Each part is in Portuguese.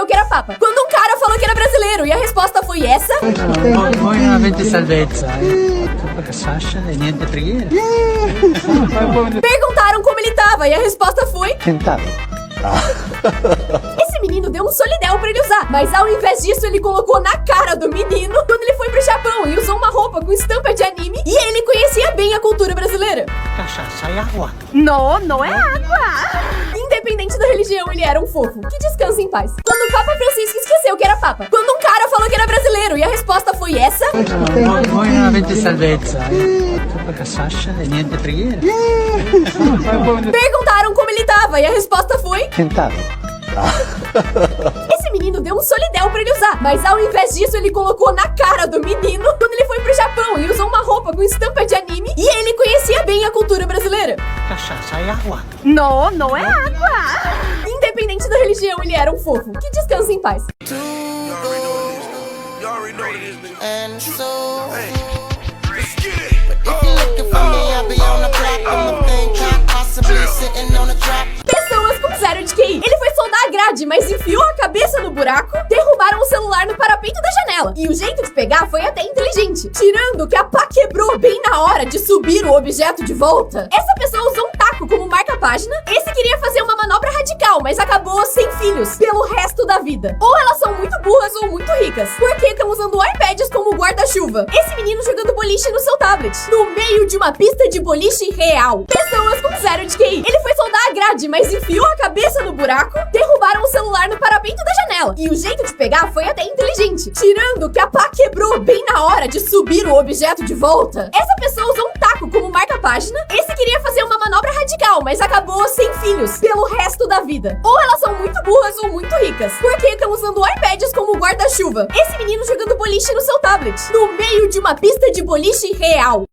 esqueceu que era papa. Quando um cara falou que era brasileiro e a resposta foi essa. Voi non avete salvezza, Sasha e niente preghiera. Perguntaram como ele tava e a resposta foi. Tentado. Esse menino deu um solidel pra ele usar, mas ao invés disso ele colocou na cara do menino quando ele foi pro Japão e usou uma roupa com estampa de anime e ele conhecia bem a cultura brasileira. Cachaça e água. Não é água! Independente da religião, ele era um fofo. Que descanse em paz. Quando o Papa Francisco esqueceu que era papa. Quando um cara falou que era brasileiro e a resposta foi essa. Voi non avete salvezza, Sasha e niente preghiera. Perguntaram como ele tava e a resposta foi. Tentado. Esse menino deu um solidel pra ele usar, mas ao invés disso ele colocou na cara do menino quando ele foi pro Japão e usou uma roupa com estampa de anime e ele conhecia bem a cultura brasileira. Cachaça e água. Não é água! Independente da religião, ele era um fofo. Que descanse em paz. And so, but if you're looking for me, I'll be on the block. I'm a thing, possibly sitting on the track. Pessoas com 0 de QI. Ele foi soldar a grade, mas enfiou a cabeça no buraco, derrubaram o celular no parapeito da janela. E o jeito de pegar foi até inteligente. Tirando que a pá quebrou bem na hora de subir o objeto de volta. Essa pessoa usou um taco como marca-página. Esse queria fazer uma manobra radical, mas acabou sem filhos pelo resto da vida. Ou elas são muito burras ou muito ricas. Porque estão usando iPads como guarda-chuva. Esse menino jogando boliche no seu tablet, no meio de uma pista de boliche real. Pessoas com 0 de QI. Ele foi soldar a grade, mas enfiou a cabeça no buraco, derrubaram o celular no parapeito da janela. E o jeito de pegar foi até inteligente. Tirando que a pá quebrou bem na hora de subir o objeto de volta. Essa pessoa usou um taco como marca-página. Esse queria fazer uma manobra radical, mas acabou sem filhos pelo resto da vida. Ou elas são muito burras ou muito ricas. Porque estão usando iPads como guarda-chuva. Esse menino jogando boliche no seu tablet, no meio de uma pista de boliche real.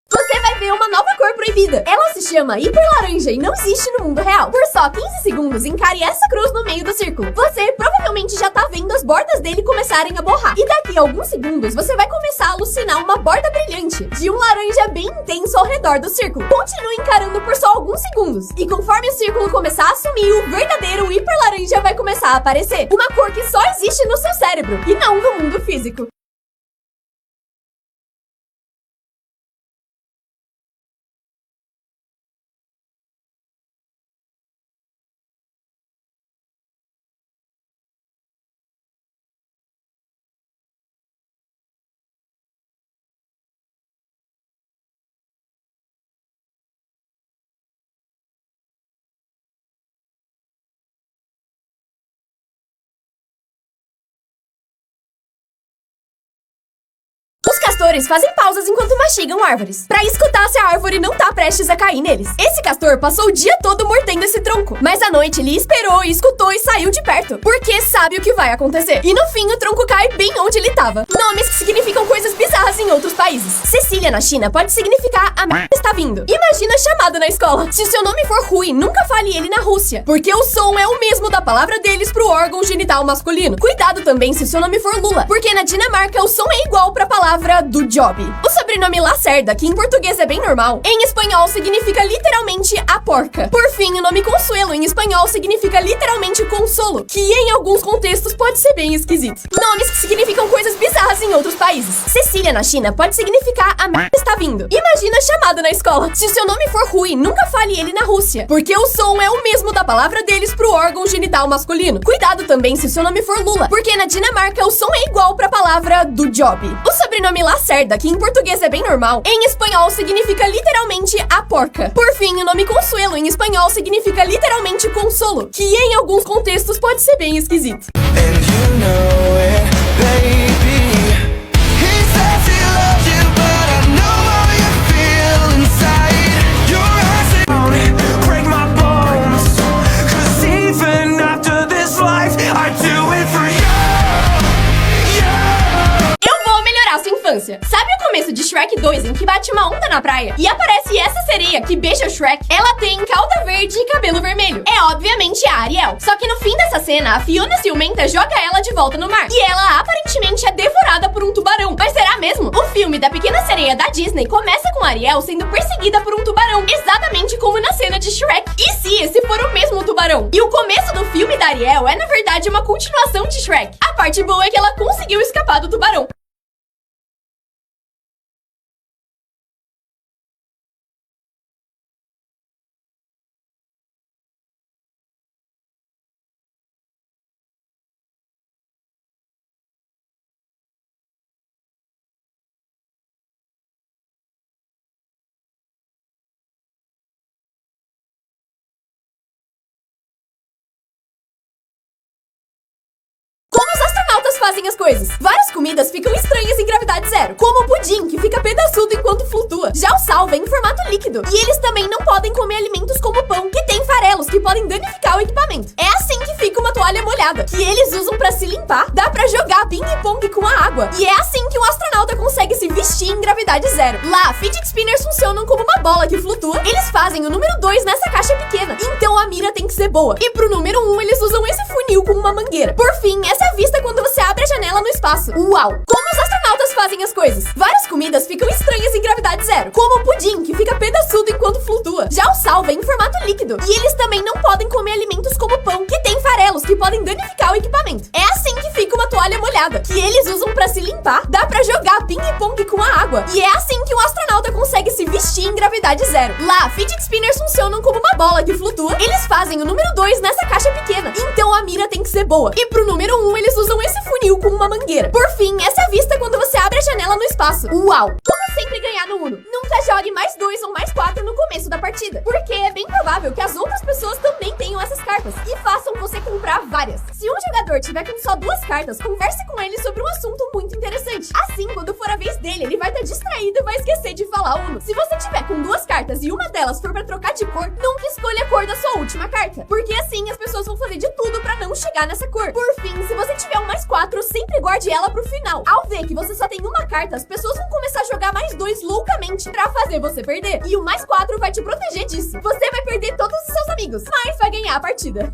Você vai ver uma nova cor proibida. Ela se chama hiperlaranja e não existe no mundo real. Por só 15 segundos, encare essa cruz no meio do círculo. Você provavelmente já tá vendo as bordas dele começarem a borrar. E daqui a alguns segundos, você vai começar a alucinar uma borda brilhante de um laranja bem intenso ao redor do círculo. Continue encarando por só alguns segundos. E conforme o círculo começar a sumir, o verdadeiro hiperlaranja vai começar a aparecer. Uma cor que só existe no seu cérebro e não no mundo físico. Os castores fazem pausas enquanto mastigam árvores, pra escutar se a árvore não tá prestes a cair neles. Esse castor passou o dia todo mordendo esse tronco, mas à noite ele esperou e escutou e saiu de perto, porque sabe o que vai acontecer. E no fim o tronco cai bem onde ele tava. Nomes que significam coisas bizarras em outros países. Cecília na China pode significar a merda está vindo. Imagina chamada na escola. Se o seu nome for Rui, nunca fale ele na Rússia, porque o som é o mesmo da palavra deles pro órgão genital masculino. Cuidado também se o seu nome for Lula, porque na Dinamarca o som é igual pra palavra do job. O sobrenome Lacerda, que em português é bem normal, em espanhol significa literalmente a porca. Por fim, o nome Consuelo em espanhol significa literalmente consolo, que em alguns contextos pode ser bem esquisito. Nomes que significam coisas bizarras em outros países. Cecília na China pode significar a merda está vindo. Imagina chamada na escola. Se o seu nome for Rui, nunca fale ele na Rússia, porque o som é o mesmo da palavra deles pro órgão genital masculino. Cuidado também se o seu nome for Lula, porque na Dinamarca o som é igual pra palavra do job. O sobrenome Lacerda, que em português é bem normal, em espanhol significa literalmente a porca. Por fim, o nome Consuelo em espanhol significa literalmente consolo, que em alguns contextos pode ser bem esquisito. Sabe o começo de Shrek 2 em que bate uma onda na praia e aparece essa sereia que beija o Shrek? Ela tem cauda verde e cabelo vermelho. É obviamente a Ariel. Ariel. Só que no fim dessa cena, a Fiona ciumenta joga ela de volta no mar. E ela aparentemente é devorada por um tubarão. Mas será mesmo? O filme da Pequena Sereia da Disney começa com Ariel sendo perseguida por um tubarão, exatamente como na cena de Shrek. E se esse for o mesmo tubarão? E o começo do filme da Ariel é, na verdade, uma continuação de Shrek. A parte boa é que ela conseguiu escapar do tubarão. Fazem as coisas. Várias comidas ficam estranhas em gravidade zero, como o pudim, que fica pedaçudo enquanto flutua. Já o sal vem em formato líquido. E eles também não podem comer alimentos como pão, que tem farelos que podem danificar o equipamento. É assim que fica uma toalha molhada, que eles usam pra se limpar. Dá pra jogar ping-pong com a água. E é assim que um astronauta consegue se vestir em gravidade zero. Lá, fidget spinners funcionam como uma bola que flutua. Eles fazem o número 2 nessa caixa pequena, então a mira tem que ser boa. E pro número 1, eles usam esse funil com uma mangueira. Por fim, essa é a vista quando você abre a janela no espaço. Uau! Como os astronautas fazem as coisas? Várias comidas ficam estranhas em gravidade zero, como o pudim, que fica pedaçudo enquanto flutua. Já o sal vem em formato líquido. E eles também não podem comer alimentos como pão, que tem farelos que podem danificar o equipamento. É assim que fica uma toalha molhada, que eles usam pra se limpar. Dá pra jogar ping-pong com a água. E é assim que um astronauta consegue se vestir em gravidade zero. Lá, fidget spinners funcionam como uma bola que flutua. Eles fazem o número 2 nessa caixa pequena, então a mira tem que ser boa. E pro número 1, eles usam esse funil com uma mangueira. Por fim, essa é a vista quando você abre a janela no espaço. Uau! Como sempre ganhar no Uno? Nunca jogue mais 2 ou mais 4 no começo da partida, porque é bem provável que as outras pessoas também tenham essas cartas e façam você comprar várias. Se um jogador tiver com só 2 cartas, converse com ele sobre um assunto muito interessante. Assim, quando for a vez dele, ele vai estar distraído e vai esquecer de falar Uno. Se você tiver com 2 cartas e uma delas for pra trocar de cor, nunca escolha a cor da sua última carta, porque assim as pessoas vão fazer de tudo pra não chegar nessa cor. Por fim, se você tiver um mais 4, sempre guarde ela pro final. Ao ver que você só tem uma carta, as pessoas vão começar a jogar mais 2 loucamente pra fazer você perder. E o mais 4 vai te proteger disso. Você vai perder todos os seus amigos, mas vai ganhar a partida.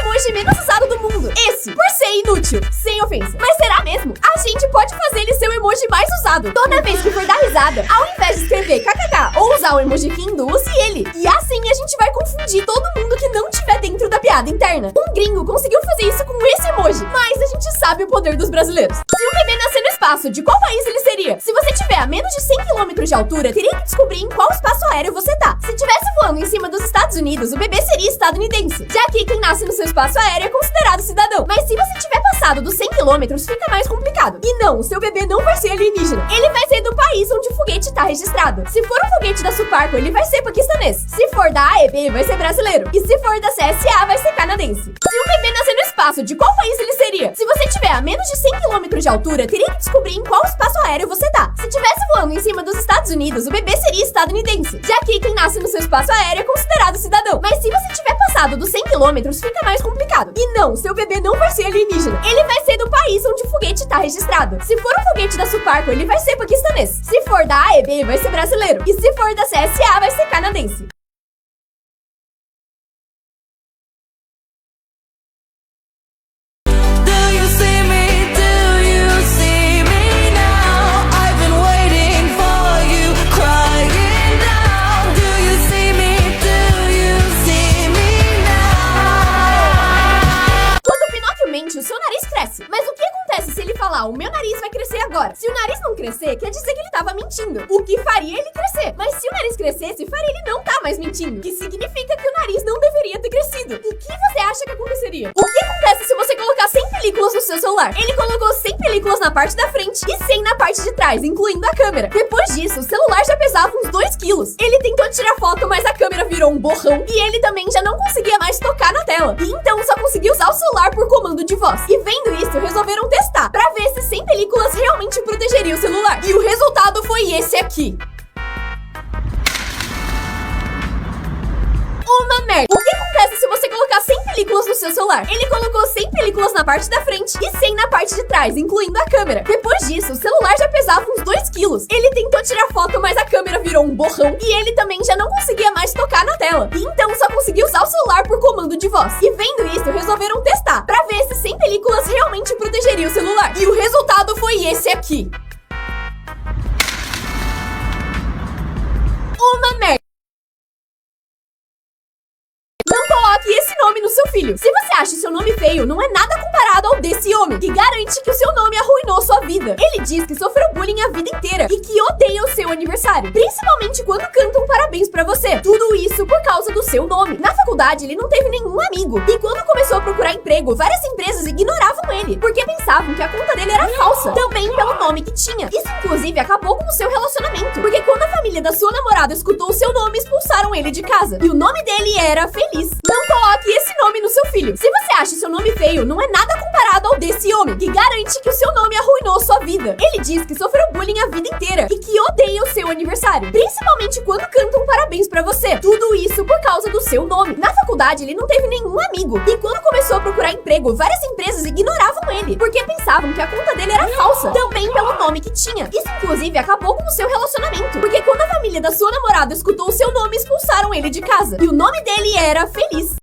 Emoji menos usado do mundo. Esse, por ser inútil, sem ofensa. Mas será mesmo? A gente pode fazer ele ser o emoji mais usado. Toda vez que for dar risada, ao invés de escrever kkk ou usar o emoji Kindo, use ele. E assim a gente vai confundir todo mundo que não tiver dentro da piada interna. Um gringo conseguiu fazer isso com esse emoji, mas a gente sabe o poder dos brasileiros. Se um bebê nascer no espaço, de qual país ele seria? Se você tiver a menos de 100 km de altura, teria que descobrir em qual espaço aéreo você tá. Se tivesse voando em cima dos Estados Unidos, o bebê seria estadunidense, já que quem nasce no seu espaço aéreo é considerado cidadão. Mas se você tiver passado dos 100 km, fica mais complicado. E não, o seu bebê não vai ser alienígena. Ele vai ser do país onde o foguete tá registrado. Se for um foguete da Suparco, ele vai ser paquistanês. Se for da AEB, vai ser brasileiro. E se for da CSA, vai ser canadense. Se um bebê nascer no espaço, de qual país ele seria? Se você tiver a menos de 100 km de altura, teria que descobrir em qual espaço aéreo você tá. Se tivesse voando em cima dos Estados Unidos, o bebê seria estadunidense, já que quem nasce no seu espaço aéreo é considerado cidadão. Mas se você tiver passado dos 100 km, fica mais complicado. E não, seu bebê não vai ser alienígena. Ele vai ser do país onde o foguete tá registrado. Se for um foguete da Suparco, ele vai ser paquistanês. Se for da AEB, vai ser brasileiro. E se for da CSA, vai ser canadense. O seu nariz cresce. Mas o que acontece se ele falar, o meu nariz vai crescer agora? Se o nariz não crescer, quer dizer que ele tava mentindo. O que faria ele crescer? Mas se o nariz crescesse, faria ele não tá mais mentindo. Que significa que o nariz não deveria ter crescido. O que você acha que aconteceria? O que acontece se você colocar 100 películas no seu celular? Ele colocou 100 películas na parte da frente e 100 na parte de trás, incluindo a câmera. Depois disso, o celular já pesava uns 2 quilos. Ele tentou tirar foto, mas a câmera virou um borrão e ele também já não conseguia mais tocar na tela. E então só conseguia usar o celular por comando de voz. E vendo isso, resolveram testar pra ver se 100 películas realmente protegeriam o celular. E o resultado foi esse aqui. acontece se você colocar 100 películas no seu celular? Ele colocou 100 películas na parte da frente e 100 na parte de trás, incluindo a câmera. Depois disso, o celular já pesava uns 2 quilos. Ele tentou tirar foto, mas a câmera virou um borrão e ele também já não conseguia mais tocar na tela. E então só conseguia usar o celular por comando de voz. E vendo isso, resolveram testar pra ver se 100 películas realmente protegeriam o celular. E o resultado foi esse aqui. Uma merda. Não coloque esse nome no seu filho. Se você acha seu nome feio, não é nada comparado ao desse homem, que garante que o seu nome arruinou sua vida. Ele diz que sofreu bullying a vida inteira e que odeia o seu aniversário, principalmente quando cantam parabéns pra você. Tudo isso por causa do seu nome. Na faculdade, ele não teve nenhum amigo. E quando começou a procurar emprego, várias empresas ignoravam ele, porque pensavam que a conta dele era falsa. Também pelo nome que tinha. Isso, inclusive, acabou com o seu relacionamento, porque quando a família da sua namorada escutou o seu nome, expulsaram ele de casa. E o nome dele era Feliz. Não coloque esse nome no seu filho. Se você acha seu nome feio, não é nada comparado ao desse homem, que garante que o seu nome arruinou sua vida. Ele diz que sofreu bullying a vida inteira e que odeia o seu aniversário, principalmente quando cantam parabéns pra você. Tudo isso por causa do seu nome. Na faculdade, ele não teve nenhum amigo. E quando começou a procurar emprego, várias empresas ignoravam ele, porque pensavam que a conta dele era falsa. Também pelo nome que tinha. Isso, inclusive, acabou com o seu relacionamento, porque quando a família da sua namorada escutou o seu nome, expulsaram ele de casa. E o nome dele era Feliz.